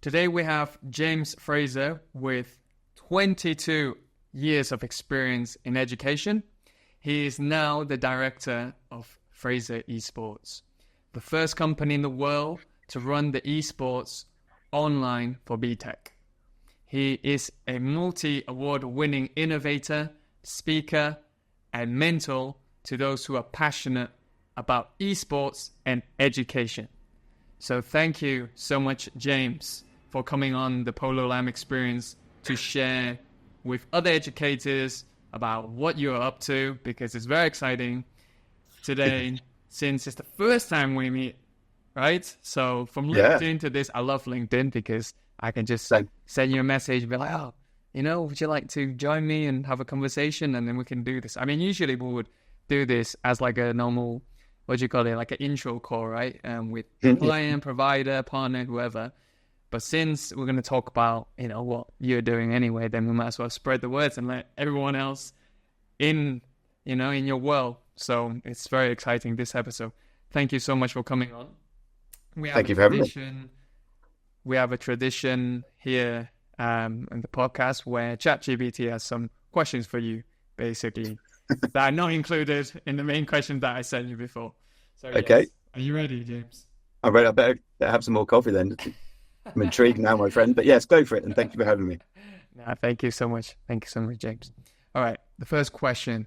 Today we have James Fraser with 22 years of experience in education. He is now the director of Fraser Esports, the first company in the world to run the esports online for BTEC. He is a multi-award winning innovator, speaker, and mentor to those who are passionate about esports and education. So thank you so much, James, for coming on the Polo Lamb Experience to share with other educators about what you're up to, because it's very exciting today since it's the first time we meet, right? So from LinkedIn to this, I love LinkedIn because I can just send you a message and be like, oh, would you like to join me and have a conversation? And then we can do this. I mean, usually we would do this as like a normal, what do you call it? Like an intro call, right? With client, provider, partner, whoever. But since we're going to talk about, what you're doing anyway, then we might as well spread the words and let everyone else in your world. So it's very exciting, this episode. Thank you so much for coming on. Thank you for having me. We have a tradition here in the podcast where ChatGPT has some questions for you, basically, that are not included in the main questions that I sent you before. So, okay. Yes. Are you ready, James? I'm ready. I better have some more coffee then. I'm intrigued now, my friend. But yes, go for it. And thank you for having me. No, thank you so much. Thank you so much, James. All right. The first question.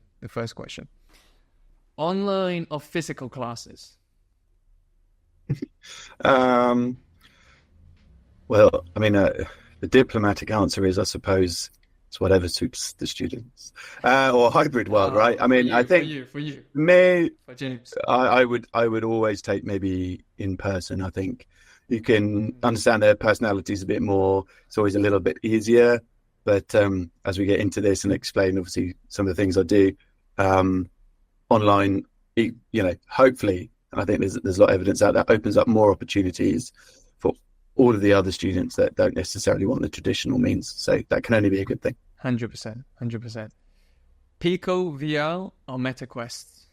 Online or physical classes? Well, I mean, the diplomatic answer is, I suppose, it's whatever suits the students, or hybrid world, right? I mean, I think for you, for James, I would always take maybe in person. I think you can understand their personalities a bit more. It's always a little bit easier. But as we get into this and explain, obviously, some of the things I do online, hopefully, I think there's a lot of evidence out there, opens up more opportunities for all of the other students that don't necessarily want the traditional means. So that can only be a good thing. 100%. Pico, VR, or MetaQuest?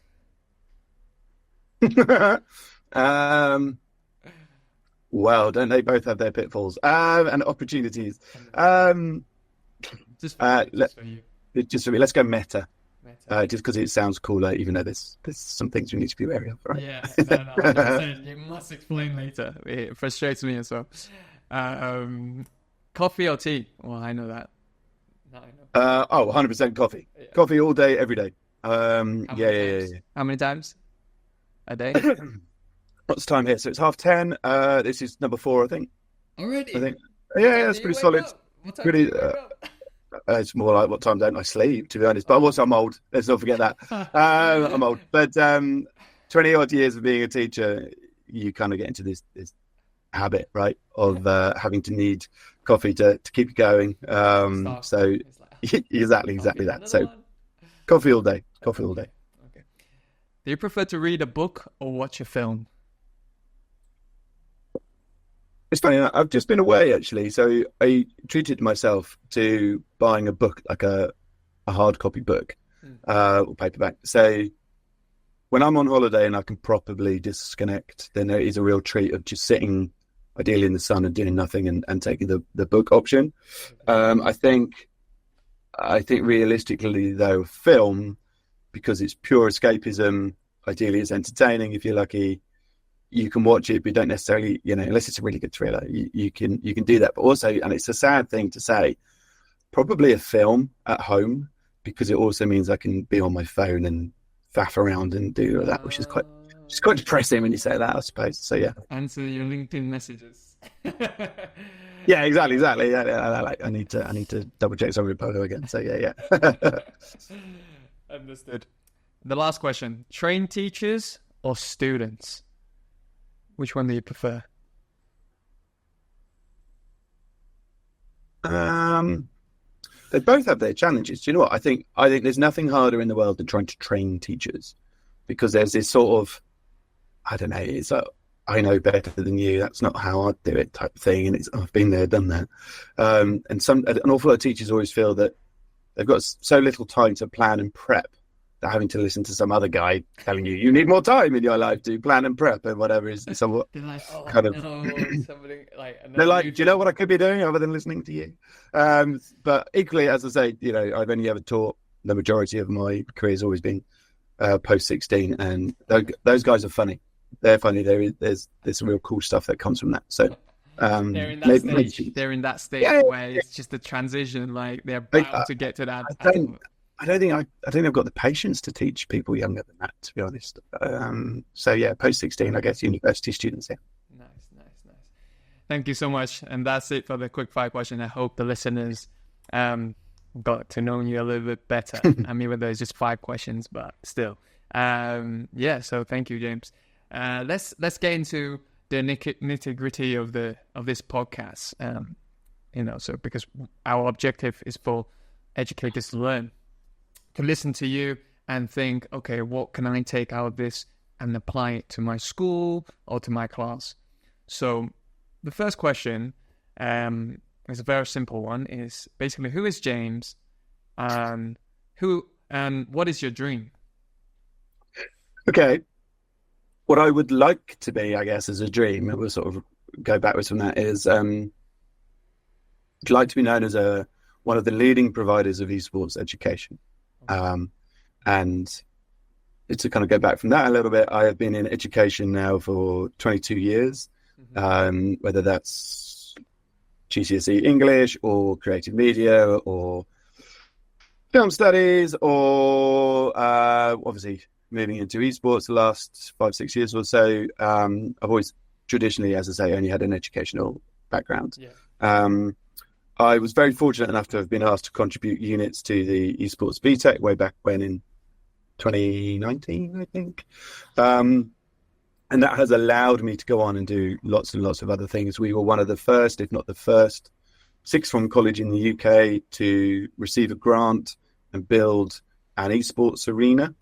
Well, don't they both have their pitfalls and opportunities? Just for you. Just for me, let's go Meta. Just because it sounds cooler, even though there's some things we need to be wary of, right? Yeah, no, you must explain later. It frustrates me as well. Coffee or tea? Well, I know that. No, I know. 100% coffee. Yeah. Coffee all day, every day. How many times a day? What's the time here? So it's 10:30. This is number 4, I think. Already? I think. Yeah, it's pretty solid. What time pretty. Do you wake up? It's more like, what time don't I sleep, to be honest? But also, I'm old. Let's not forget that. I'm old. But 20 odd years of being a teacher, you kind of get into this habit, right, of having to need coffee to keep you going. So exactly that. So coffee all day. Okay. Do you prefer to read a book or watch a film? It's funny, I've just been away, actually. So I treated myself to buying a book, like a hard copy book, or paperback. So when I'm on holiday and I can properly disconnect, then it is a real treat of just sitting, ideally in the sun and doing nothing, and taking the book option. I think realistically, though, film, because it's pure escapism, ideally it's entertaining if you're lucky. You can watch it, but you don't necessarily, unless it's a really good thriller, you can do that. But also, and it's a sad thing to say, probably a film at home, because it also means I can be on my phone and faff around and do all that, which is quite depressing when you say that, I suppose. So yeah. Answer your LinkedIn messages. Yeah, exactly. Yeah, I need to double check something with Polo again. So yeah. Understood. The last question: trained teachers or students? Which one do you prefer? They both have their challenges. Do you know what? I think there's nothing harder in the world than trying to train teachers, because there's this sort of, I don't know, it's like, I know better than you, that's not how I'd do it type of thing. And I've been there, done that. And an awful lot of teachers always feel that they've got so little time to plan and prep having to listen to some other guy telling you need more time in your life to plan and prep and whatever is somewhat kind of. Somebody They're like, do you know what I could be doing other than listening to you? But equally, as I say, I've only ever taught. The majority of my career has always been post 16, and those guys are funny. They're funny. There's some real cool stuff that comes from that. So they're in that stage. They're in that stage where it's just the transition. Like they're about to get to that. I don't think I've got the patience to teach people younger than that, to be honest. So yeah, post 16, I guess university students. Yeah. Nice. Thank you so much. And that's it for the quick fire question. I hope the listeners got to know you a little bit better. I mean, whether it's just 5 questions, but still. So thank you, James. Let's get into the nitty-gritty of this podcast. So because our objective is for educators to learn, to listen to you and think, okay, what can I take out of this and apply it to my school or to my class? So the first question is a very simple one. Is basically, who is James, and what is your dream? Okay, what I would like to be, I guess, as a dream, and we'll sort of go backwards from that, is I'd like to be known as one of the leading providers of esports education. And to kind of go back from that a little bit, I have been in education now for 22 years, whether that's GCSE English or creative media or film studies or obviously moving into esports the last 5-6 years or so. I've always traditionally, as I say, only had an educational background. I was very fortunate enough to have been asked to contribute units to the Esports BTEC way back when in 2019, I think. And that has allowed me to go on and do lots and lots of other things. We were one of the first, if not the first, sixth form college in the UK to receive a grant and build an esports arena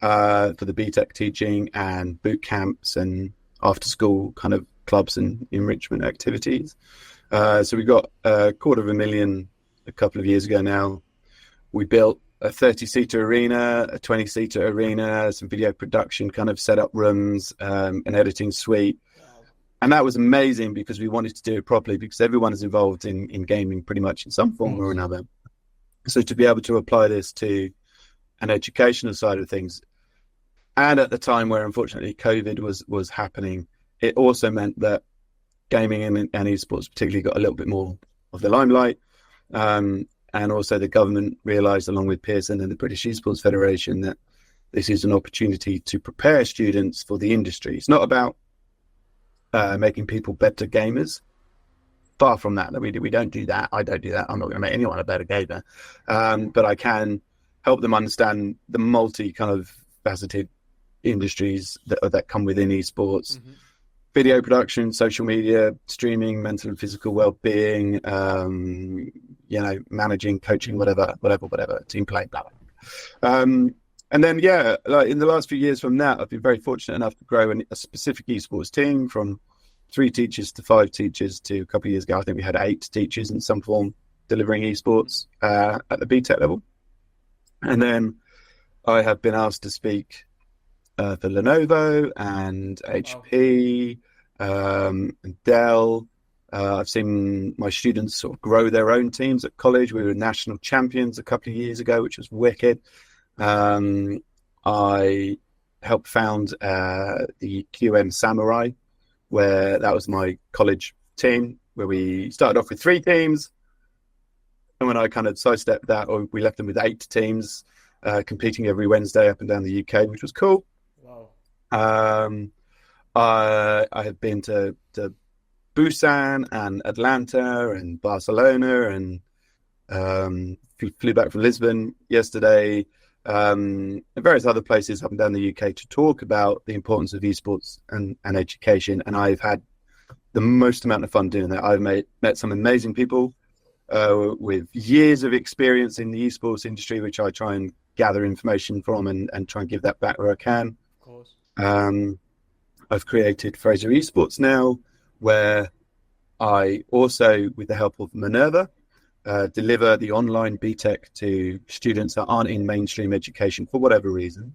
for the BTEC teaching and boot camps and after school kind of clubs and enrichment activities. So we got $250,000 a couple of years ago now. We built a 30-seater arena, a 20-seater arena, some video production kind of setup rooms, an editing suite. And that was amazing because we wanted to do it properly because everyone is involved in gaming pretty much in some form or another. So to be able to apply this to an educational side of things, and at the time where unfortunately COVID was happening, it also meant that gaming and esports particularly got a little bit more of the limelight. And also the government realised, along with Pearson and the British Esports Federation, that this is an opportunity to prepare students for the industry. It's not about making people better gamers. Far from that. We don't do that. I don't do that. I'm not going to make anyone a better gamer. But I can help them understand the multi kind of faceted industries that come within esports. Video production, social media, streaming, mental and physical well-being, managing, coaching, whatever, team play, blah, blah. And then, like in the last few years from that, I've been very fortunate enough to grow a specific esports team from 3 teachers to 5 teachers to a couple of years ago. I think we had 8 teachers in some form delivering esports at the BTEC level. And then I have been asked to speak for Lenovo and HP and Dell. I've seen my students sort of grow their own teams at college. We were national champions a couple of years ago, which was wicked. I helped found the QM Samurai, where that was my college team, where we started off with 3 teams. And when I kind of sidestepped that, or we left them with 8 teams competing every Wednesday up and down the UK, which was cool. Wow. I have been to Busan and Atlanta and Barcelona and flew back from Lisbon yesterday, and various other places up and down the UK to talk about the importance of esports and education. And I've had the most amount of fun doing that. I've met some amazing people with years of experience in the esports industry, which I try and gather information from and try and give that back where I can. Of course. I've created Fraser Esports now, where I also, with the help of Minerva, deliver the online BTEC to students that aren't in mainstream education for whatever reason.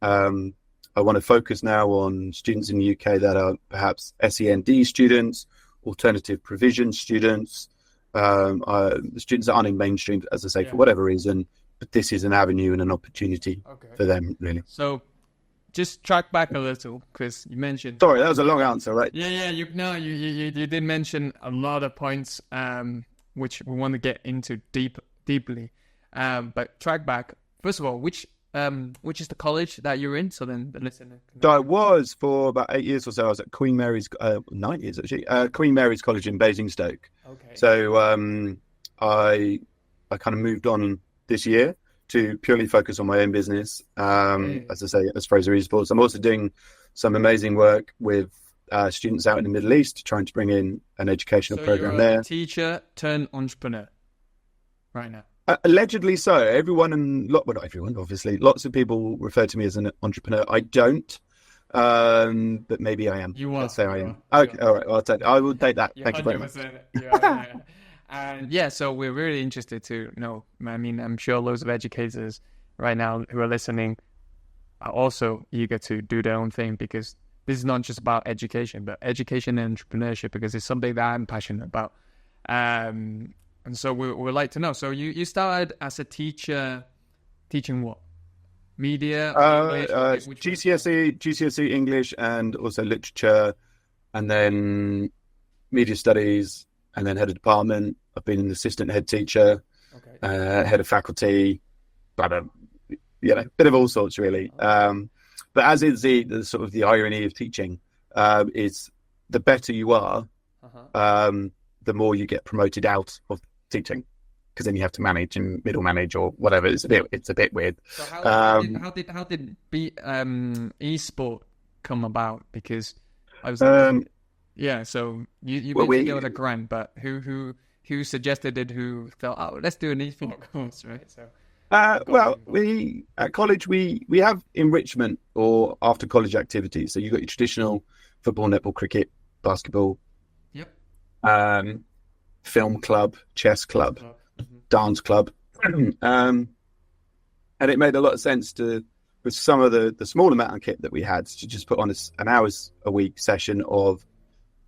I want to focus now on students in the UK that are perhaps SEND students, alternative provision students, students that aren't in mainstream, as I say, for whatever reason. But this is an avenue and an opportunity for them, really. So just track back a little, because you mentioned... Sorry, that was a long answer, right? Yeah. You did mention a lot of points, which we want to get into deeply. But track back. First of all, which is the college that you're in? So then the listener can... So I was for about 8 years or so. I was at Queen Mary's, 9 years actually, Queen Mary's College in Basingstoke. Okay. So I kind of moved on this year to purely focus on my own business. As I say, as Fraser Esports. I'm also doing some amazing work with students out in the Middle East, trying to bring in an educational program there. A teacher turned entrepreneur right now. Allegedly so. Not everyone, obviously. Lots of people refer to me as an entrepreneur. I don't, but maybe I am. You are. Let's say I am. Okay, all right. Well, I will take that. Thank you very much. And so we're really interested to know. I mean, I'm sure loads of educators right now who are listening are also eager to do their own thing, because this is not just about education, but education and entrepreneurship, because it's something that I'm passionate about. And so we'd like to know. So you started as a teacher, teaching what? Media? English, GCSE English, and also literature, and then media studies, and then head of department. I've been an assistant head teacher, head of faculty, but bit of all sorts really. But as is the sort of the irony of teaching, is the better you are, the more you get promoted out of teaching, because then you have to manage and middle manage or whatever. It's a bit weird. So how did eSport come about? Because I was so you basically got a grant, but who suggested it? Who thought, let's do an eSport course, right? So we at college we have enrichment or after college activities. So you've got your traditional football, netball, cricket, basketball. Film club, chess club, dance club, and it made a lot of sense with some of the small amount of kit that we had, to just put on an hours a week session of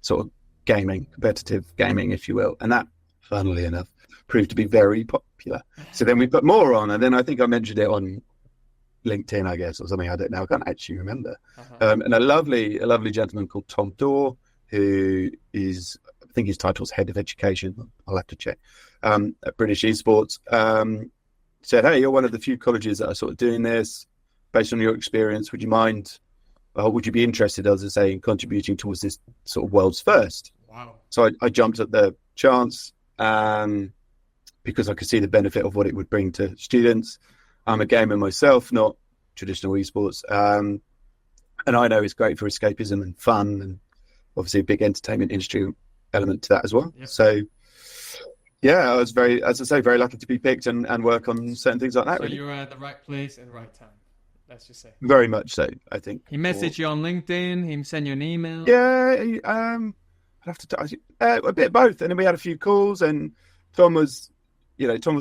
sort of gaming, competitive gaming, if you will, and that, funnily enough, proved to be very popular. So then we put more on, and then I think I mentioned it on LinkedIn, I guess, or something. I don't know. I can't actually remember. And a lovely gentleman called Tom Dorr, who is, I think his title's head of education, I'll have to check, at British Esports, said, hey, you're one of the few colleges that are sort of doing this. Based on your experience, would you be interested, as I say, in contributing towards this sort of world's first? Wow. So I jumped at the chance because I could see the benefit of what it would bring to students. I'm a gamer myself, not traditional esports. And I know it's great for escapism and fun, and obviously a big entertainment industry element to that as well. Yep. So, I was very lucky to be picked and work on certain things like that. So really. you were at the right place at the right time, let's just say. Very much so, I think. He messaged you on LinkedIn, he sent you an email? Yeah, I'd have to a bit of both. And then we had a few calls, and Tom was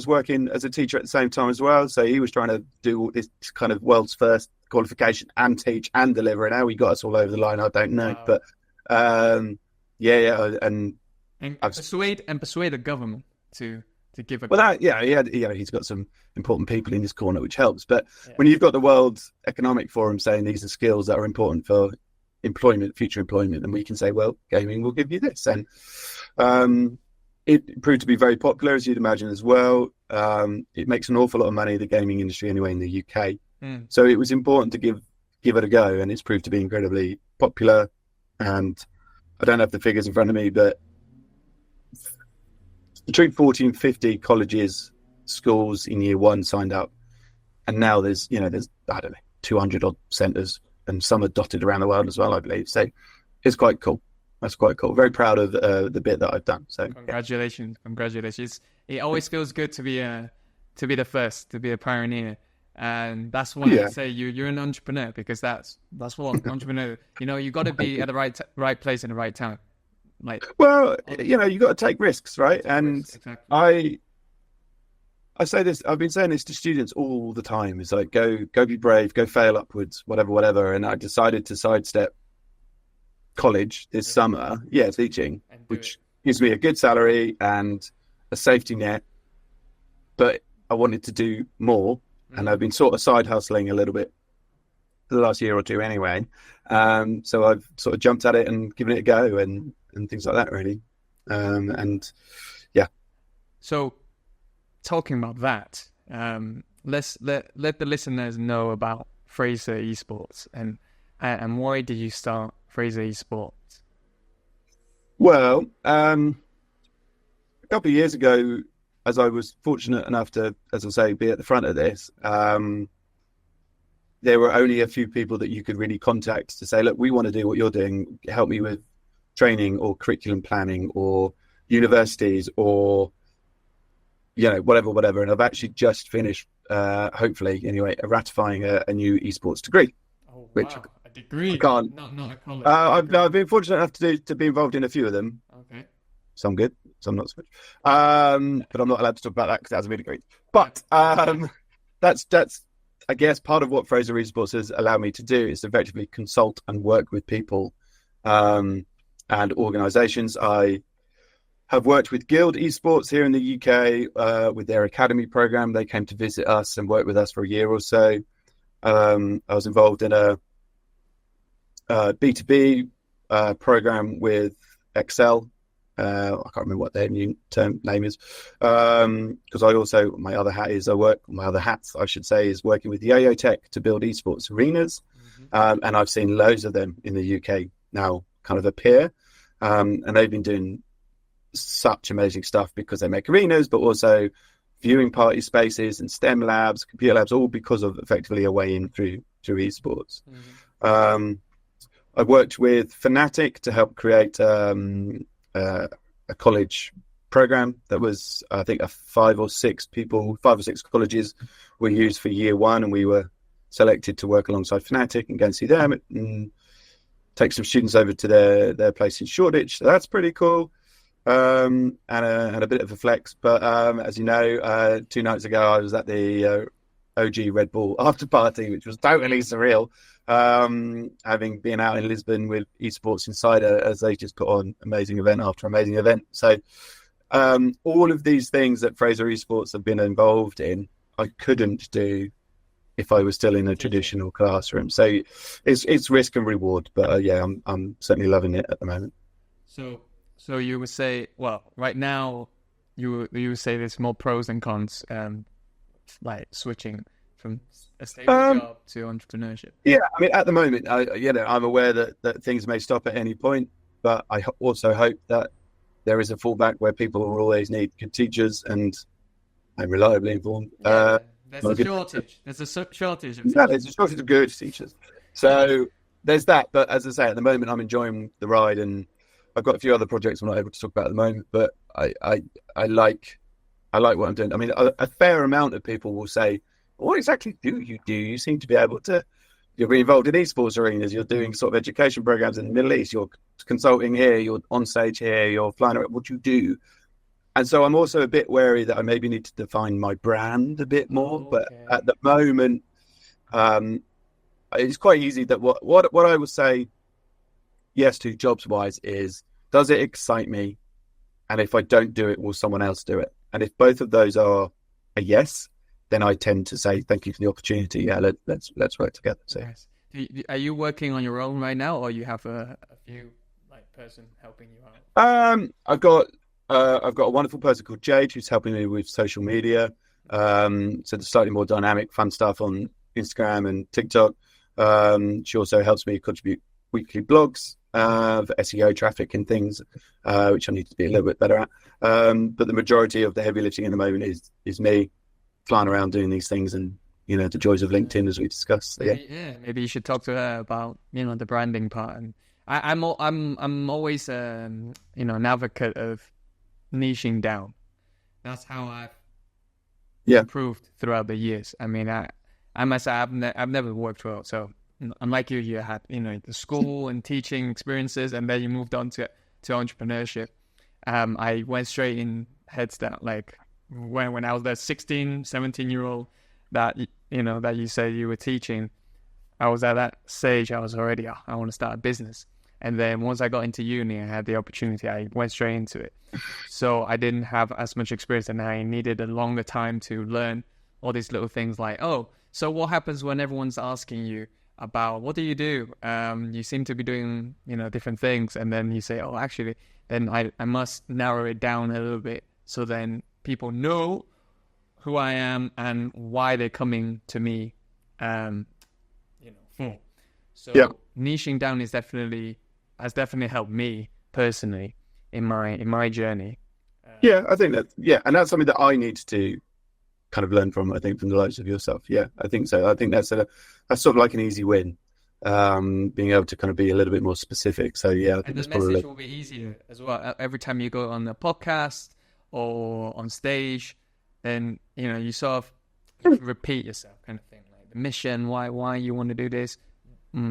working as a teacher at the same time as well. So he was trying to do all this kind of world's first qualification and teach and deliver. And how he got us all over the line, I don't know. Wow. But and persuade the government to give a... Well, he's got some important people in his corner, which helps. But when you've got the World Economic Forum saying these are skills that are important for employment, future employment, and we can say, well, gaming will give you this. And it proved to be very popular, as you'd imagine as well. It makes an awful lot of money, the gaming industry anyway, in the UK. So it was important to give it a go, and it's proved to be incredibly popular. And I don't have the figures in front of me, but between 40 and 50 colleges, schools in year one signed up. And now there's 200 odd centres, and some are dotted around the world as well, I believe. So it's quite cool. That's quite cool. Very proud of the bit that I've done. So congratulations. It always feels good to be the first, to be a pioneer. And that's why I say you're an entrepreneur, because that's what an entrepreneur, you got to be at the right place in the right time. You got to take risks, right? Exactly. I say this, I've been saying this to students all the time. It's like, go be brave, go fail upwards, whatever. And I decided to sidestep college this summer, teaching, which gives me a good salary and a safety net. But I wanted to do more, and I've been sort of side hustling a little bit for the last year or two anyway. So I've sort of jumped at it and given it a go and things like that, really. So talking about that, let's let the listeners know about Fraser Esports and why did you start Fraser Esports? Well, a couple of years ago, as I was fortunate enough to, as I say, be at the front of this, there were only a few people that you could really contact to say, look, we want to do what you're doing. Help me with training or curriculum planning or universities or, whatever. And I've actually just finished, hopefully anyway, ratifying a new esports degree. Oh, which wow. A degree? I can't. Not a college. I've been fortunate enough to be involved in a few of them. Okay. Some good, some not so much. But I'm not allowed to talk about that because it hasn't been a great. But that's I guess part of what Fraser Esports has allowed me to do is to effectively consult and work with people and organisations. I have worked with Guild Esports here in the UK with their academy program. They came to visit us and work with us for a year or so. I was involved in a B2B program with Excel. I can't remember what their new term name is. Because I also, my other hats, I should say, is working with Yo-Yo Tech to build esports arenas. And I've seen loads of them in the UK now kind of appear. And they've been doing such amazing stuff because they make arenas, but also viewing party spaces and STEM labs, computer labs, all because of effectively a way in through esports. I worked with Fnatic to help create a college program that was, I think, 5 or 6 colleges were used for year one, and we were selected to work alongside Fnatic and go and see them and take some students over to their place in Shoreditch. So that's pretty cool. And a bit of a flex, but as you know, 2 nights ago I was at the OG Red Bull after party, which was totally surreal. Having been out in Lisbon with Esports Insider as they just put on amazing event after amazing event. So all of these things that Fraser Esports have been involved in, I couldn't do if I was still in a traditional classroom. So it's risk and reward, but I'm certainly loving it at the moment. So you would say, well, right now you would say there's more pros and cons, like switching from a stable job to entrepreneurship. Yeah, I mean, at the moment, I'm aware that things may stop at any point, but I also hope that there is a fallback where people will always need good teachers and reliably informed. There's a shortage. There's a shortage of teachers. Yeah, there's a shortage of good teachers. So there's that. But as I say, at the moment, I'm enjoying the ride, and I've got a few other projects I'm not able to talk about at the moment. But I like what I'm doing. I mean, a fair amount of people will say, what exactly do? You seem to be able to, you're involved in esports arenas, you're doing sort of education programs in the Middle East, you're consulting here, you're on stage here, you're flying around, what do you do? And so I'm also a bit wary that I maybe need to define my brand a bit more. But at the moment, it's quite easy that what I would say yes to jobs-wise is, does it excite me? And if I don't do it, will someone else do it? And if both of those are a yes, then I tend to say, thank you for the opportunity. Yeah, let's work together. So, yes. Are you working on your own right now, or you have a few person helping you out? I've got a wonderful person called Jade who's helping me with social media. So the slightly more dynamic, fun stuff on Instagram and TikTok. She also helps me contribute weekly blogs for SEO traffic and things, which I need to be a little bit better at. But the majority of the heavy lifting at the moment is me flying around doing these things, and the joys of LinkedIn as we discussed. So, maybe you should talk to her about the branding part. And I'm always an advocate of niching down. That's how I've improved throughout the years. I mean, I myself I've never worked well, so unlike you had the school and teaching experiences, and then you moved on to entrepreneurship. I went straight in heads down, like when I was that 16, 17-year-old that, that you say you were teaching, I was at that stage, I was already, I want to start a business. And then once I got into uni, I had the opportunity, I went straight into it. So I didn't have as much experience, and I needed a longer time to learn all these little things like, so what happens when everyone's asking you about what do you do? You seem to be doing, different things. And then you say, actually, then I must narrow it down a little bit. So then people know who I am and why they're coming to me, for. So niching down has definitely helped me personally in my journey. I think and that's something that I need to kind of learn from. I think from the likes of yourself. Yeah, I think so. I think that's sort of like an easy win, being able to kind of be a little bit more specific. So yeah, I think and the message will be easier as well. Every time you go on a podcast or on stage, then you sort of repeat yourself, kind of thing, like the mission, why you want to do this,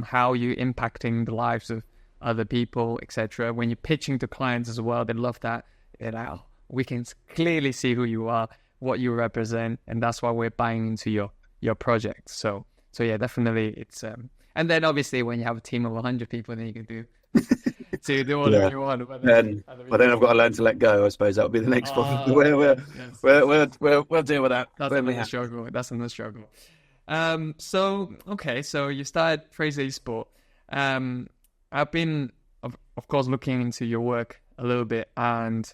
how you impacting the lives of other people, etc. When you're pitching to clients as well, they love that. They're like, we can clearly see who you are, what you represent, and that's why we're buying into your project. So yeah, definitely it's and then obviously when you have a team of 100 people, then you can do whatever you want. But then I've got to learn to let go. I suppose that'll be the next problem. We'll deal with that. That's another struggle. That's another struggle. So you started Fraser Esports. I've been, of course, looking into your work a little bit, and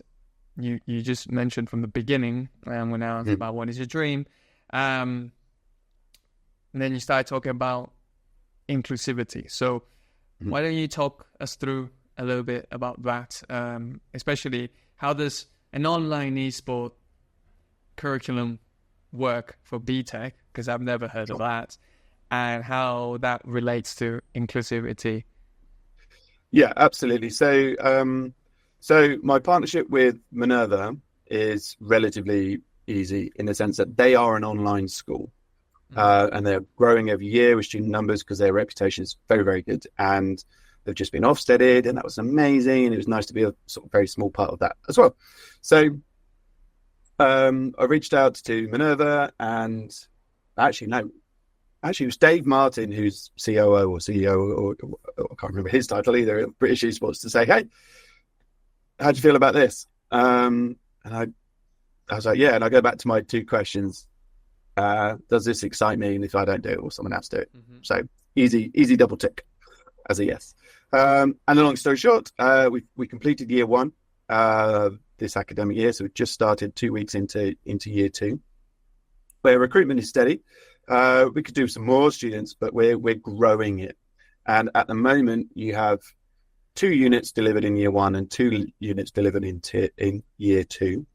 you just mentioned from the beginning when I asked about what is your dream, and then you started talking about inclusivity. So why don't you talk us through a little bit about that, especially how does an online esport curriculum work for BTEC, because I've never heard of that, and how that relates to inclusivity. Yeah, absolutely. So my partnership with Minerva is relatively easy in the sense that they are an online school, and they're growing every year with student numbers because their reputation is very, very good. And they've just been Ofsteded, and that was amazing. And it was nice to be a sort of very small part of that as well. So I reached out to Minerva, and actually it was Dave Martin, who's COO or CEO, or I can't remember his title either, at British Esports, to say, hey, how do you feel about this? And I was like, yeah. And I go back to my two questions. Does this excite me? And if I don't do it, will someone else do it? So easy double tick as a yes. And the long story short, we completed year one this academic year. So we just started 2 weeks into year two, where recruitment is steady. We could do some more students, but we're growing it. And at the moment, you have 2 units delivered in year one and 2 units delivered in year two.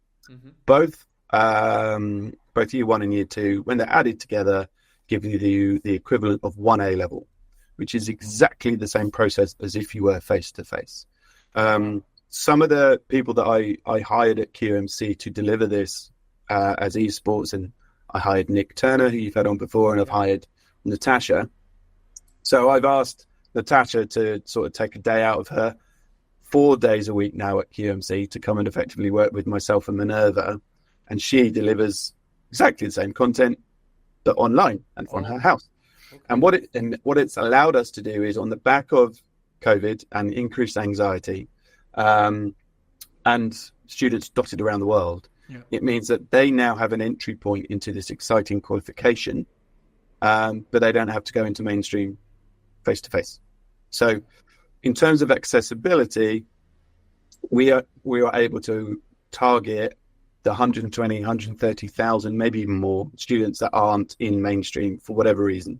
Both year one and year two, when they're added together, give you the equivalent of 1 A level, which is exactly the same process as if you were face to face. Some of the people that I hired at QMC to deliver this as esports, and I hired Nick Turner, who you've had on before, and I've hired Natasha. So I've asked Natasha to sort of take a day out of her 4 days a week now at QMC to come and effectively work with myself and Minerva, and she delivers exactly the same content, but online and from her house. Okay. And what it's allowed us to do is, on the back of COVID and increased anxiety, and students dotted around the world, it means that they now have an entry point into this exciting qualification, but they don't have to go into mainstream face-to-face. So in terms of accessibility, we are able to target the 120, 130,000, maybe even more students that aren't in mainstream for whatever reason.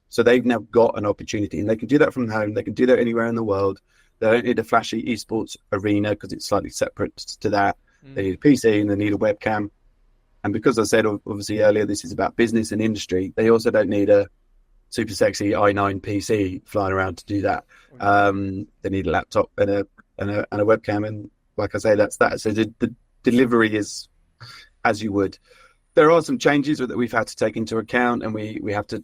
So they've now got an opportunity, and they can do that from home. They can do that anywhere in the world. They don't need a flashy esports arena because it's slightly separate to that. They need a PC and they need a webcam. And because I said, obviously earlier, this is about business and industry, they also don't need a super sexy i9 PC flying around to do that. They need a laptop and a webcam. And like I say, that's that. So the delivery is as you would. There are some changes that we've had to take into account, and we have to,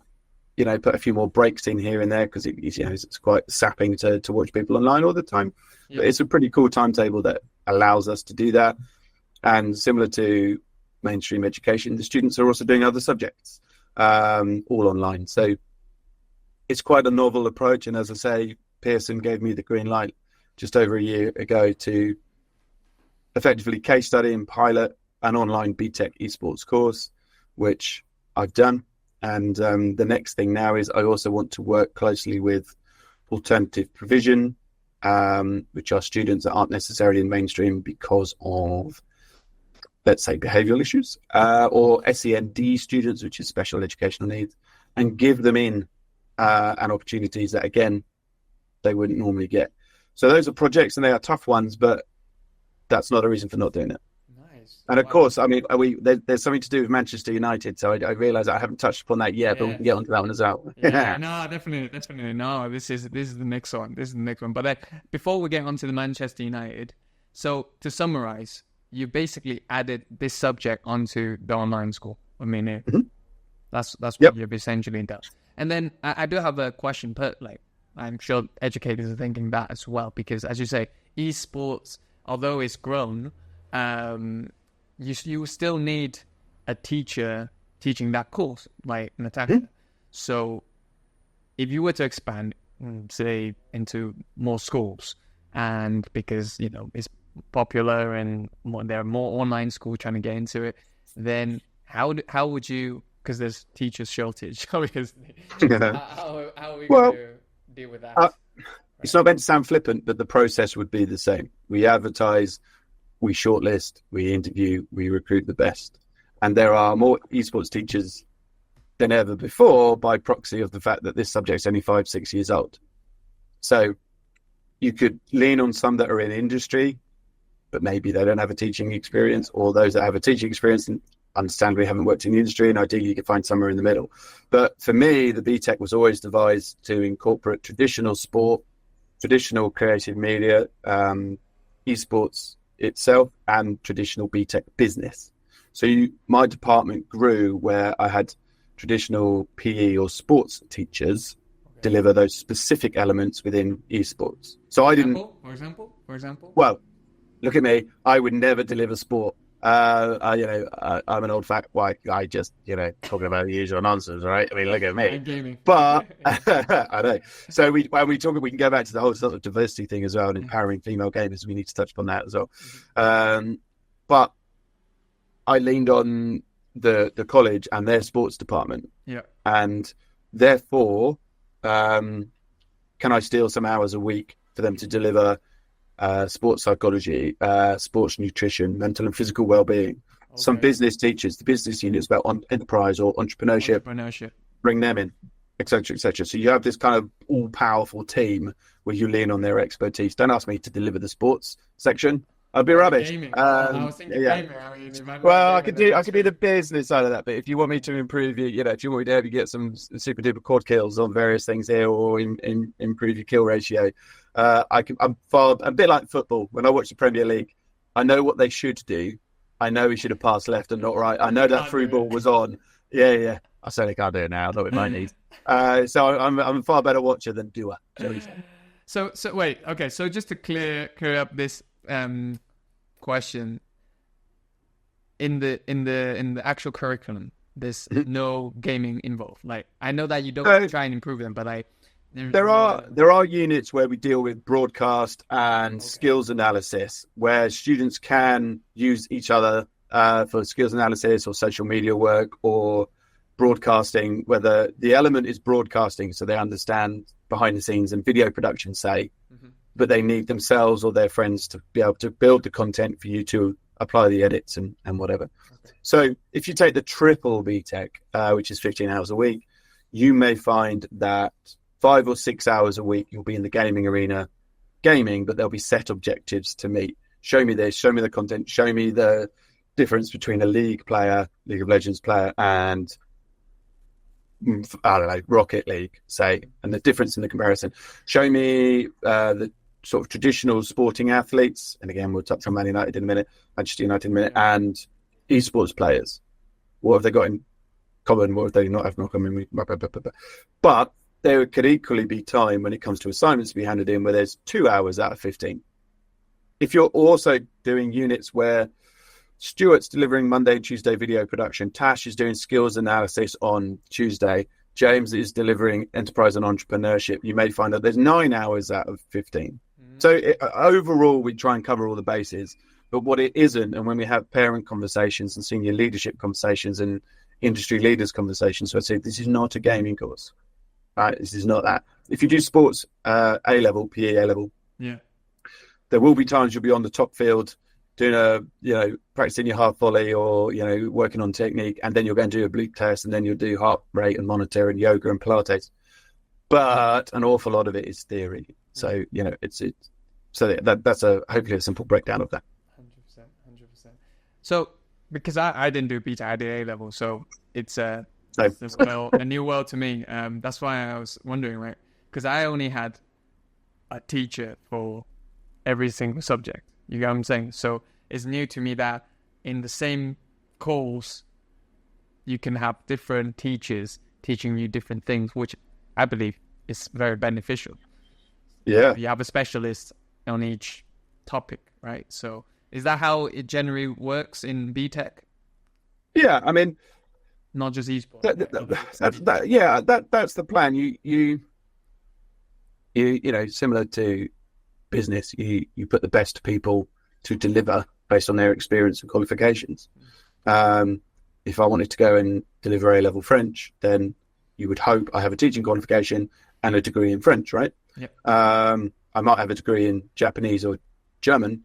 put a few more breaks in here and there because it's quite sapping to watch people online all the time. Yeah. But it's a pretty cool timetable that allows us to do that. And similar to mainstream education, the students are also doing other subjects, all online. So it's quite a novel approach. And as I say, Pearson gave me the green light just over a year ago to effectively case study and pilot an online BTEC esports course, which I've done. And the next thing now is I also want to work closely with alternative provision, which are students that aren't necessarily in mainstream because of, let's say, behavioural issues, or SEND students, which is special educational needs, and give them in and opportunities that, again, they wouldn't normally get. So those are projects, and they are tough ones, but that's not a reason for not doing it. Nice. And of course, I mean, there's something to do with Manchester United, so I realise I haven't touched upon that yet, but we can get onto that one as well. Yeah, no, definitely. No, this is the next one. But before we get onto the Manchester United, so to summarise, you basically added this subject onto the online school. I mean, that's what you've essentially done. And then I do have a question, but like I'm sure educators are thinking that as well, because as you say, esports, although it's grown, you still need a teacher teaching that course, like Natasha. So if you were to expand, say, into more schools, and because, you know, it's popular and there are more online schools trying to get into it, then how would you, because there's teachers shortage, obviously, how are we going to deal with that? It's not meant to sound flippant, but the process would be the same. We advertise, we shortlist, we interview, we recruit the best. And there are more esports teachers than ever before by proxy of the fact that this subject's only 5-6 years old. So you could lean on some that are in industry, but maybe they don't have a teaching experience, or those that have a teaching experience and understandably haven't worked in the industry, and ideally you could find somewhere in the middle. But for me, the BTEC was always devised to incorporate traditional sport, traditional creative media, esports itself, and traditional BTEC business. So my department grew where I had traditional PE or sports teachers deliver those specific elements within esports. So I didn't... For example? Well, look at me. I would never deliver sport. I'm an old fat white guy just, talking about the usual nonsense, right? I mean, look at me. I'm gaming. But I know. So when we talk, we can go back to the whole sort of diversity thing as well, and empowering female gamers. We need to touch upon that as well. But I leaned on the college and their sports department. Yeah. And therefore, can I steal some hours a week for them to deliver sports psychology, sports nutrition, mental and physical well-being? Some business teachers, the business units about enterprise or entrepreneurship, bring them in, etc., etc. So you have this kind of all-powerful team where you lean on their expertise. Don't ask me to deliver the sports section. I'd be rubbish. I was thinking gaming. Well, I could be the business side of that. But if you want me to improve, if you want me to help you get some super duper quad kills on various things here, or improve your kill ratio, I'm a bit like football. When I watch the Premier League, I know what they should do. I know he should have passed left and not right. I know that through ball was on. Yeah. I certainly can't do it now. Not with my knees. So I'm a far better watcher than doer. So wait. Okay. So just to clear up this question, in the actual curriculum, there's no gaming involved. Like, I know that you don't try and improve them, but there are units where we deal with broadcast and skills analysis, where students can use each other for skills analysis or social media work or broadcasting, whether the element is broadcasting, so they understand behind the scenes and video production, say, but they need themselves or their friends to be able to build the content for you to apply the edits and whatever. Okay. So if you take the triple BTEC, which is 15 hours a week, you may find that 5 or 6 hours a week you'll be in the gaming arena gaming, but there'll be set objectives to meet. Show me this, show me the content, show me the difference between a League of Legends player, and I don't know, Rocket League, say, and the difference in the comparison. Show me the sort of traditional sporting athletes, and again, we'll touch on Manchester United in a minute, and esports players. What have they got in common? What have they not have in common? But there could equally be time when it comes to assignments to be handed in where there's 2 hours out of 15. If you're also doing units where Stuart's delivering Monday and Tuesday video production. Tash is doing skills analysis on Tuesday. James is delivering enterprise and entrepreneurship. You may find that there's 9 hours out of 15. So overall, we try and cover all the bases. But what it isn't, and when we have parent conversations and senior leadership conversations and industry leaders conversations, so I say, this is not a gaming course, right? This is not that. If you do sports A-level, PE A-level, there will be times you'll be on the top field doing practicing your half volley or, working on technique, and then you're going to do a bleep test, and then you'll do heart rate and monitor and yoga and Pilates. But an awful lot of it is theory. So, that's hopefully a simple breakdown of that. 100%. So, because I didn't do BTEC, I did A-level, so it's a new world to me. That's why I was wondering, right? Because I only had a teacher for every single subject. You get what I'm saying? So it's new to me that in the same course, you can have different teachers teaching you different things, which I believe is very beneficial. Yeah. You have a specialist on each topic, right? So is that how it generally works in BTEC? Yeah, I mean, not just esports. That's the plan. You similar to business, you put the best people to deliver based on their experience and qualifications. If I wanted to go and deliver A-level French, then you would hope I have a teaching qualification and a degree in French, right? Yep. I might have a degree in Japanese or German.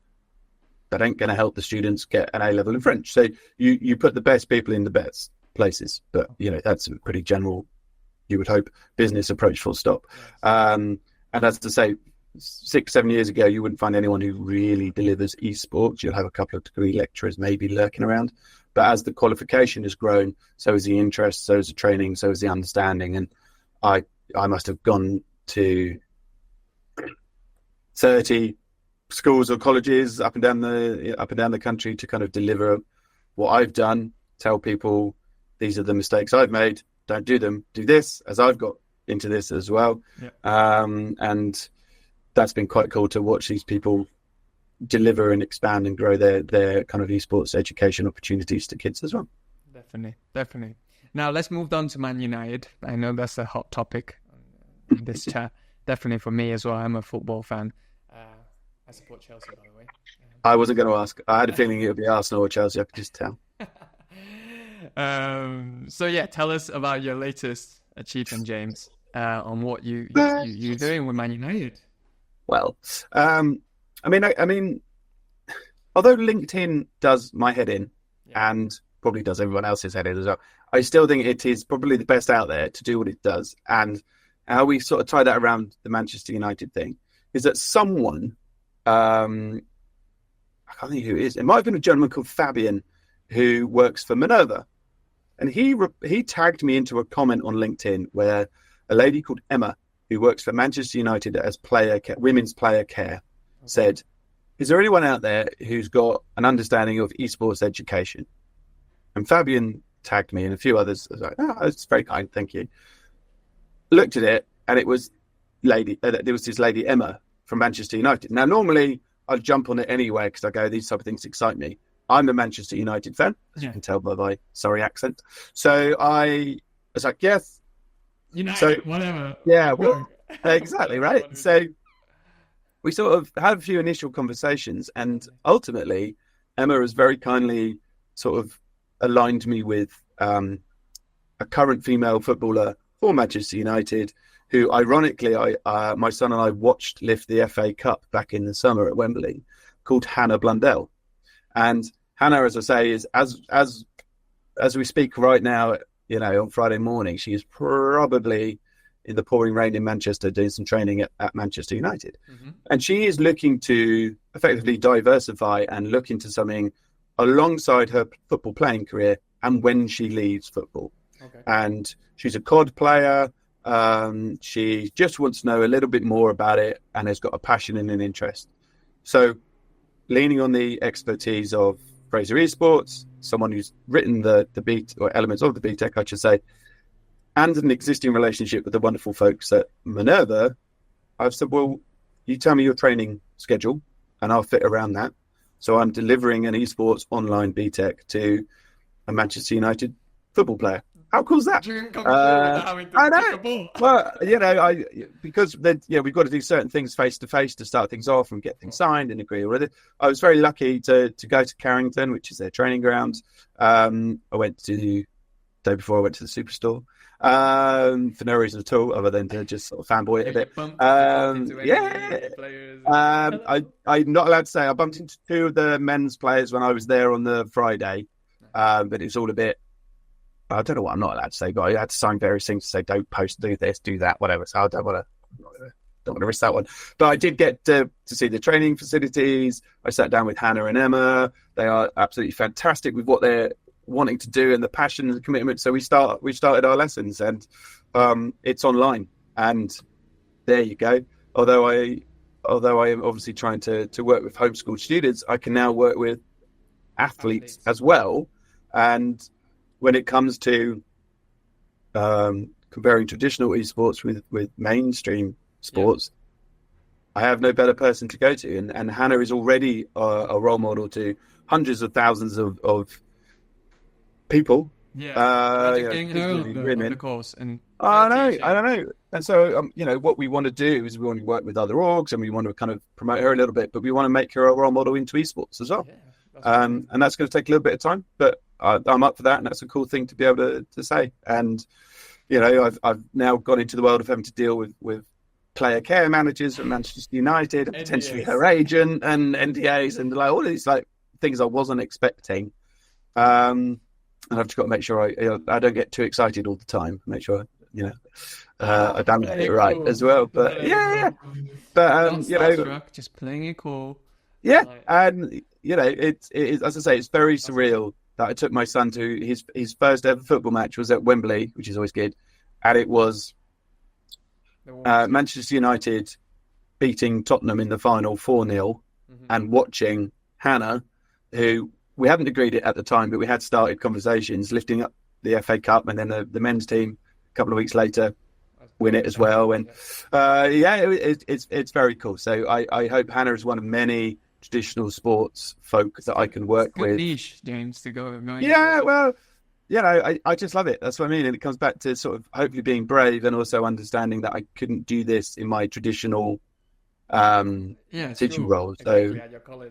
That ain't going to help the students get an A-level in French. So you put the best people in the best places. But, that's a pretty general, you would hope, business approach, full stop. And as to say, 6-7 years ago, you wouldn't find anyone who really delivers esports. You'll have a couple of degree lecturers maybe lurking around. But as the qualification has grown, so is the interest, so is the training, so is the understanding. And I must have gone to 30 schools or colleges up and down the country to kind of deliver what I've done, tell people these are the mistakes I've made, don't do them, do this, as I've got into this as well. And that's been quite cool to watch these people deliver and expand and grow their kind of esports education opportunities to kids as well. Definitely. Now let's move on to Man United. I know that's a hot topic in this chat. Definitely for me as well. I'm a football fan. I support Chelsea, by the way. I wasn't going to ask. I had a feeling it would be Arsenal or Chelsea. I could just tell. So tell us about your latest achievement, James, on what you're doing with Man United. Well, I mean, although LinkedIn does my head in and probably does everyone else's head in as well, I still think it is probably the best out there to do what it does. And how we sort of tie that around the Manchester United thing is that someone, I can't think who it is. It might have been a gentleman called Fabian who works for Minerva. And he tagged me into a comment on LinkedIn where a lady called Emma, who works for Manchester United as women's player care, said, is there anyone out there who's got an understanding of esports education? And Fabian tagged me and a few others. I was like, it's very kind, thank you. Looked at it, and it was this lady Emma from Manchester United. Now, normally I'd jump on it anyway because I go, these type of things excite me. I'm a Manchester United fan, as you can tell by my sorry accent. So I was like, yes. United, whatever. Yeah, well, exactly, right? So we sort of had a few initial conversations, and ultimately Emma has very kindly sort of aligned me with a current female footballer for Manchester United, who ironically my son and I watched lift the FA Cup back in the summer at Wembley, called Hannah Blundell. And Hannah, as I say, is as we speak right now, on Friday morning, she is probably in the pouring rain in Manchester doing some training at Manchester United. Mm-hmm. And she is looking to effectively diversify and look into something alongside her football playing career and when she leaves football. Okay. And she's a COD player. She just wants to know a little bit more about it and has got a passion and an interest. So leaning on the expertise of Fraser Esports, someone who's written the beat or elements of the BTEC, I should say, and an existing relationship with the wonderful folks at Minerva, I've said, well, you tell me your training schedule and I'll fit around that. So I'm delivering an esports online BTEC to a Manchester United football player. How cool is that? I know. Well, because we've got to do certain things face to face to start things off and get things signed and agree with it. I was very lucky to go to Carrington, which is their training grounds. I went to the day before I went to the Superstore. For no reason at all, other than to just sort of fanboy it a bit. I'm not allowed to say I bumped into two of the men's players when I was there on the Friday, but it's all a bit. I don't know what I'm not allowed to say, but I had to sign various things to say don't post, do this, do that, whatever. So I don't want to risk that one. But I did get to see the training facilities. I sat down with Hannah and Emma. They are absolutely fantastic with what they're wanting to do and the passion and the commitment. So we started our lessons, and it's online. And there you go. Although I am obviously trying to work with homeschool students, I can now work with athletes as well. And when it comes to comparing traditional esports with mainstream sports, I have no better person to go to. And Hannah is already a role model to hundreds of thousands of people. The course. And I don't know. And so, what we want to do is we want to work with other orgs and we want to kind of promote her a little bit, but we want to make her a role model into esports as well. And that's going to take a little bit of time, but I'm up for that, and that's a cool thing to be able to say. And I've now gone into the world of having to deal with player care managers at Manchester United, and potentially her agent, and NDAs, and like all these like things I wasn't expecting. And I've just got to make sure I don't get too excited all the time. Make sure I don't get it right as well. But but just playing it cool. Yeah, and it as I say, it's very surreal that I took my son to his first ever football match was at Wembley, which is always good, and it was Manchester United beating Tottenham in the final 4-0, and watching Hannah, who we hadn't agreed it at the time, but we had started conversations, lifting up the FA Cup, and then the men's team a couple of weeks later win it as well. And it's very cool. So I hope Hannah is one of many traditional sports folk that I can work with. Niche, James, to go. I just love it. That's what I mean. And it comes back to sort of hopefully being brave and also understanding that I couldn't do this in my traditional teaching role. So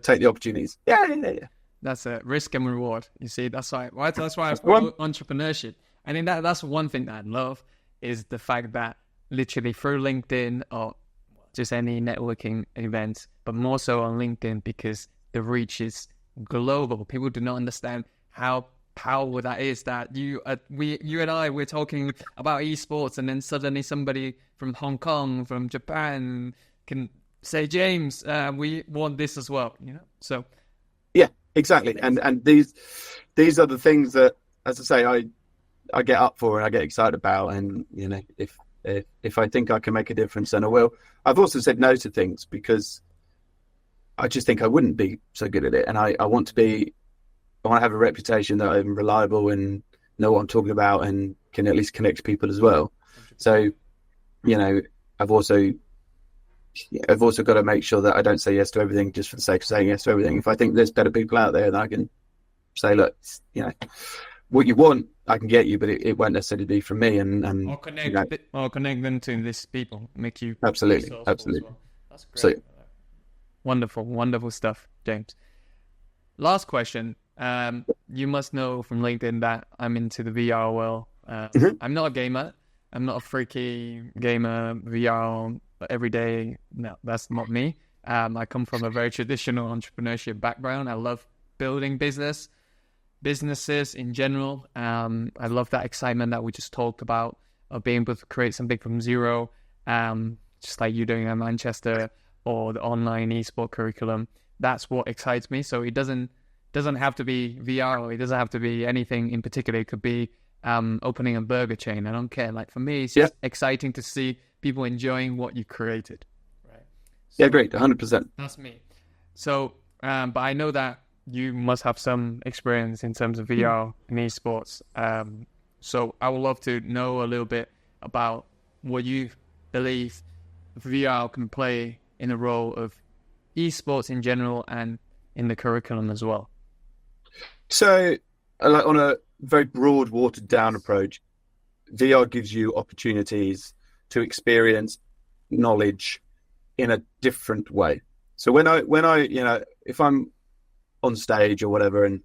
take the opportunities. Yeah. That's a risk and reward. You see, that's why I follow entrepreneurship. I think that's one thing that I love is the fact that literally through LinkedIn or just any networking events, but more so on LinkedIn because the reach is global. People do not understand how powerful that is. That you and I, we're talking about esports, and then suddenly somebody from Hong Kong, from Japan, can say, James, we want this as well. So yeah, exactly. And these are the things that, as I say, I get up for and I get excited about. And if I think I can make a difference, then I will. I've also said no to things because I just think I wouldn't be so good at it. And I want to have a reputation that I'm reliable and know what I'm talking about and can at least connect people as well. So, I've also got to make sure that I don't say yes to everything just for the sake of saying yes to everything. If I think there's better people out there, then I can say, look, what you want, I can get you, but it won't necessarily be from me. Or connect them to these people, make you absolutely. Well. That's great. So, wonderful stuff, James. Last question. You must know from LinkedIn that I'm into the VR world. I'm not a gamer. I'm not a freaky gamer, VR every day. No, that's not me. I come from a very traditional entrepreneurship background. I love building businesses in general. I love that excitement that we just talked about of being able to create something from zero, just like you doing at Manchester or the online esport curriculum. That's what excites me. So it doesn't have to be VR, or it doesn't have to be anything in particular. It could be opening a burger chain. I don't care. Like for me, it's just exciting to see people enjoying what you created. Right. So, great. 100%. That's me. So, but I know that you must have some experience in terms of VR and esports. So I would love to know a little bit about what you believe VR can play in the role of esports in general and in the curriculum as well? So, like on a very broad, watered down approach, VR gives you opportunities to experience knowledge in a different way. So when I, if I'm on stage or whatever, and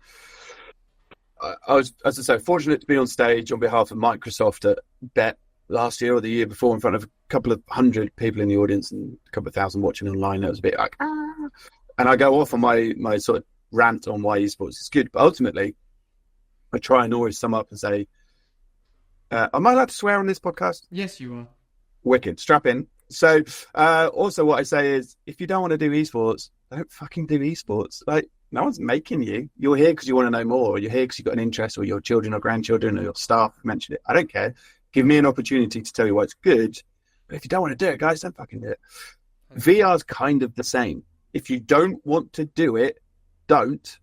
I was, as I say, fortunate to be on stage on behalf of Microsoft at BET last year or the year before in front of a couple of hundred people in the audience and a couple of thousand watching online. It was a bit like, and I go off on my sort of rant on why esports is good. But ultimately, I try and always sum up and say, am I allowed to swear on this podcast? Yes, you are. Wicked. Strap in. So also what I say is, if you don't want to do esports, don't fucking do esports. Like, no one's making you. You're here because you want to know more, or you're here because you've got an interest, or your children or grandchildren or your staff mentioned it. I don't care. Give me an opportunity to tell you why it's good. But if you don't want to do it, guys, don't fucking do it. VR is kind of the same. If you don't want to do it, don't,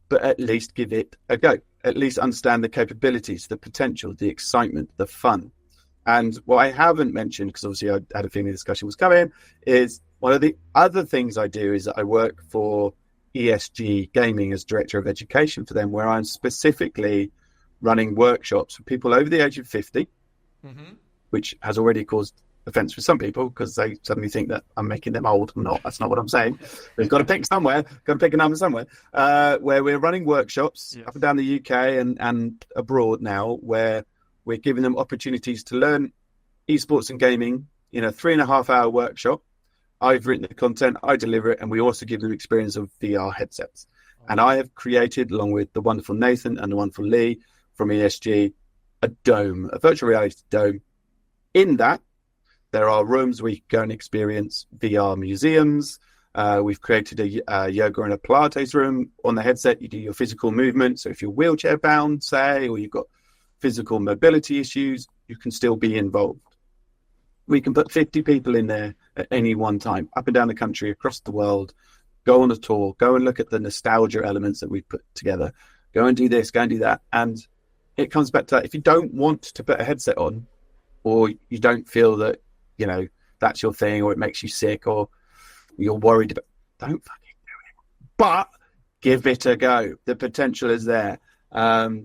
but at least give it a go. At least understand the capabilities, the potential, the excitement, the fun. And what I haven't mentioned, because obviously I had a feeling the discussion was coming, is one of the other things I do is that I work for ESG Gaming as Director of Education for them, where I'm specifically running workshops for people over the age of 50, which has already caused offence for some people because they suddenly think that I'm making them old. I'm not. That's not what I'm saying. We've got to pick somewhere, got to pick a number somewhere, where we're running workshops up and down the UK and abroad now, where we're giving them opportunities to learn esports and gaming in a 3.5-hour workshop. I've written the content, I deliver it, and we also give them experience of VR headsets. And I have created, along with the wonderful Nathan and the wonderful Lee from ESG, a dome, a virtual reality dome. In that, there are rooms where you can go and experience VR museums. We've created a yoga and a Pilates room. On the headset, you do your physical movement. So if you're wheelchair bound, say, or you've got physical mobility issues, you can still be involved. We can put 50 people in there at any one time, up and down the country, across the world, go on a tour, go and look at the nostalgia elements that we've put together, go and do this, go and do that. And it comes back to that. If you don't want to put a headset on, or you don't feel that, you know, that's your thing, or it makes you sick, or you're worried about, don't fucking do it. But give it a go. The potential is there. Go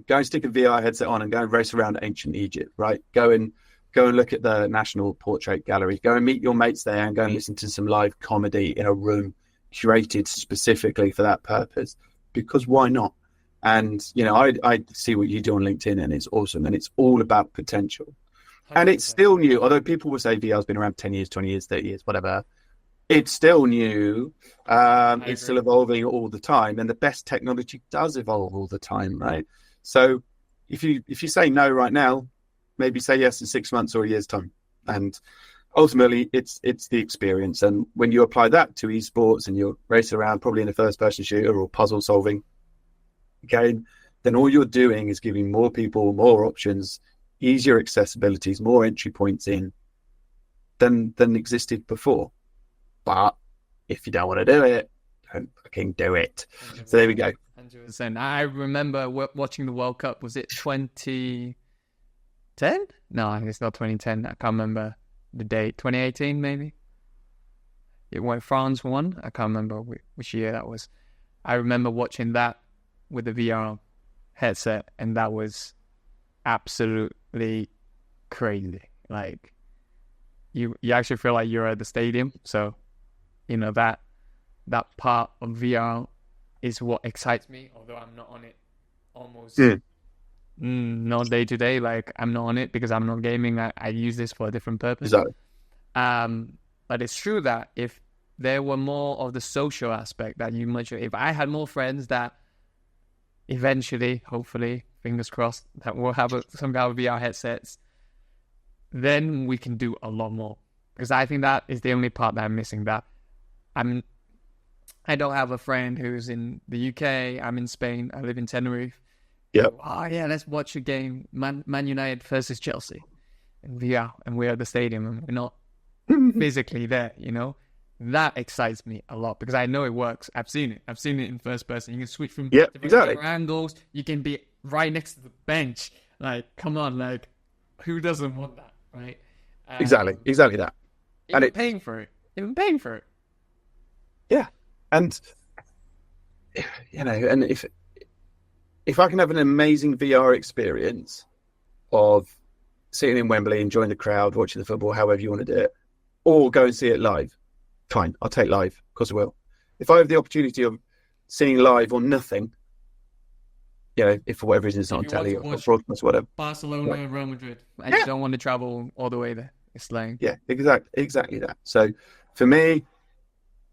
and stick a VR headset on and go and race around ancient Egypt, right? Go and look at the National Portrait Gallery. Go and meet your mates there and go and listen to some live comedy in a room curated specifically for that purpose. Because why not? And, you know, I see what you do on LinkedIn, and it's awesome. And it's all about potential. And it's still new. Although people will say VR has been around 10 years, 20 years, 30 years, whatever. It's still new. It's still evolving all the time. And the best technology does evolve all the time, right? So if you say no right now, maybe say yes in 6 months or a year's time. And ultimately, it's the experience. And when you apply that to esports and you're racing around probably in a first-person shooter or puzzle-solving game, then all you're doing is giving more people more options, easier accessibilities, more entry points in than existed before. But if you don't want to do it, don't fucking do it. 100%. So there we go. 100%. I remember watching the World Cup. Was it 2010? No, it's not 2010. I can't remember the date. 2018, maybe? When France won. I can't remember which year that was. I remember watching that with the VR headset, and that was absolutely crazy. Like, you actually feel like you're at the stadium. So, you know, that part of VR is what excites me, although I'm not on it almost not day to day. Like, I'm not on it because I'm not gaming. I use this for a different purpose. Exactly. But it's true that if there were more of the social aspect that you mentioned, if I had more friends that eventually, hopefully, fingers crossed, that we'll have some kind of VR headsets, then we can do a lot more. Because I think that is the only part that I'm missing. That I don't have a friend who's in the UK. I'm in Spain. I live in Tenerife. Yep. Oh yeah, let's watch a game, Man United versus Chelsea in VR, and we're at the stadium and we're not physically there. You know, that excites me a lot because I know it works. I've seen it. I've seen it in first person. You can switch from different angles. You can be right next to the bench. Like, come on, like, who doesn't want that, right? Exactly that. Even paying for it. Yeah. And you know, and if I can have an amazing VR experience of sitting in Wembley, enjoying the crowd, watching the football, however you want to do it, or go and see it live, fine, I'll take live, of course I will. If I have the opportunity of seeing live or nothing, you know, if for whatever reason it's not on telly or broadcast, whatever. Barcelona, right. Real Madrid, and you don't want to travel all the way there. It's like, yeah, exactly that. So for me,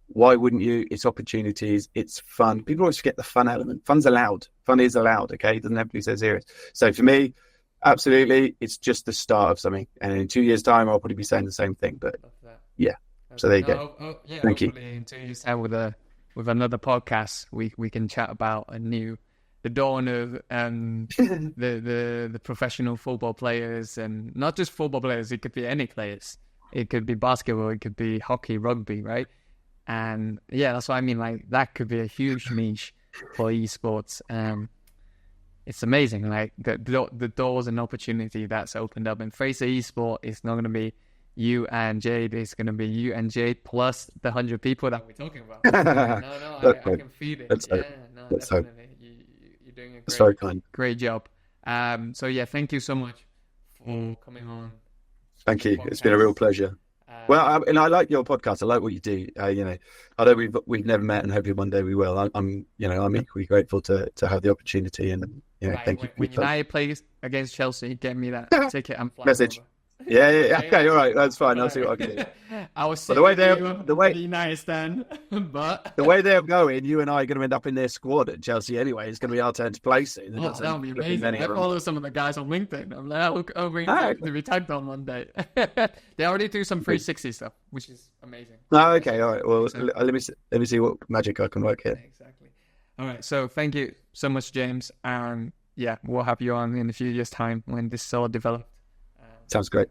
why wouldn't you? It's opportunities. It's fun. People always forget the fun element. Fun's allowed. Fun is allowed. Okay, it doesn't have to be so serious. So for me, absolutely, it's just the start of something. And in 2 years' time, I'll probably be saying the same thing. But yeah, so there you go. Yeah, thank you. In 2 years' time, with another podcast, we can chat about the dawn of the professional football players, and not just football players. It could be any players. It could be basketball. It could be hockey, rugby, right? And yeah, that's what I mean. Like, that could be a huge niche for esports. It's amazing. Like the doors and opportunity that's opened up. And Fraser Esports is not going to be you and Jade. It's going to be you and Jade plus the 100 people that we're talking about. I can feed it. Definitely. You're doing a great job. So yeah, thank you so much for coming on. Thank you. It's been a real pleasure. Well, and I like your podcast. I like what you do. You know, although we've never met, and hopefully one day we will. I'm equally grateful to have the opportunity, and thank you. When United plays against Chelsea, get me that ticket. I'm flying message. Over. Yeah. Okay, all right, that's fine. I'll see what I can do. I was the way United stand, but the way they're going, you and I are going to end up in their squad at Chelsea anyway. It's going to be our turn to play soon. That would be amazing. I follow some of the guys on LinkedIn. I'm like, I'll be tagged on one day. They already do some 360 stuff, which is amazing. Oh, okay, all right. Well, let me see what magic I can work here. Exactly. All right. So thank you so much, James. And yeah, we'll have you on in a few years' time when this is all developed. Sounds great.